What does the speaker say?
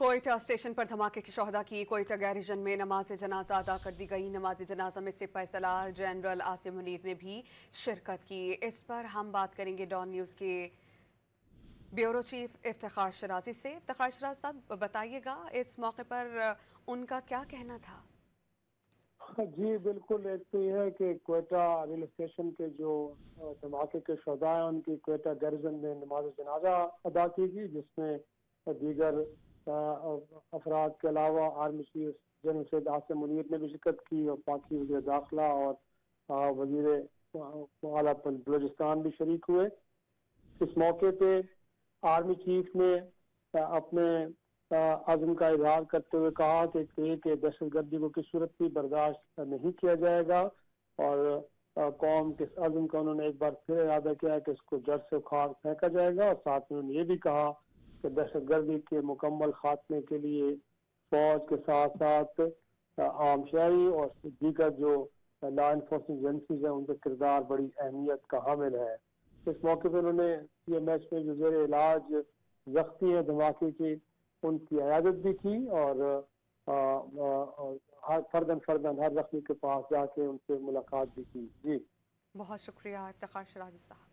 Quetta station पर धमाके की शोहदा की कोयटा गैरिजन में नमाज जनाजा अदा कर दी गई। नमाज जनाजा में सिपाही सलार जनरल आसिम मुनीर ने भी शिरकत की। इस पर हम बात करेंगे डॉन न्यूज़ के ब्यूरो चीफ इफ्तिखार शराजी से। इफ्तिखार शराजी साहब, बताइएगा इस मौके पर उनका क्या कहना था? जी बिल्कुल। एक तो यह है कि कोयटा रेलवे स्टेशन के जो धमाके के शोहदा हैं उनकी कोयटा गैरिजन में नमाज जनाजा अदा की गई, जिसमें दीगर अफराद के अलावा army chief general Syed Asim Munir ने भी शिरकत की और पाकि वज़ीर दाखिला और वज़ीर आला बलूचिस्तान भी शरीक हुए। इस मौके पे आर्मी चीफ ने अपने अज़्म का इजहार करते हुए कहा कि दहशतगर्दी को किसी सूरत भी बर्दाश्त नहीं किया जाएगा और कौम के अज़्म का उन्होंने एक बार फिर इरादा किया कि इसको जड़ से उखाड़ फेंका जाएगा। और साथ में उन्होंने ये भी कहा कि दहशतगर्दी के मुकम्मल खात्मे के लिए फौज के साथ साथ आम शहरी और दीगर जो लॉ इन्फोर्समेंट एजेंसीज हैं उनका किरदार बड़ी अहमियत का हामिल है। इस मौके पर उन्होंने CMH में जो ज़ेर इलाज जख्मी है धमाके की उनकी इयादत भी की और हर फर्दन हर जख्मी के पास जाके उनसे मुलाकात भी की। जी बहुत शुक्रिया इफ्तिखार शराजी साहब।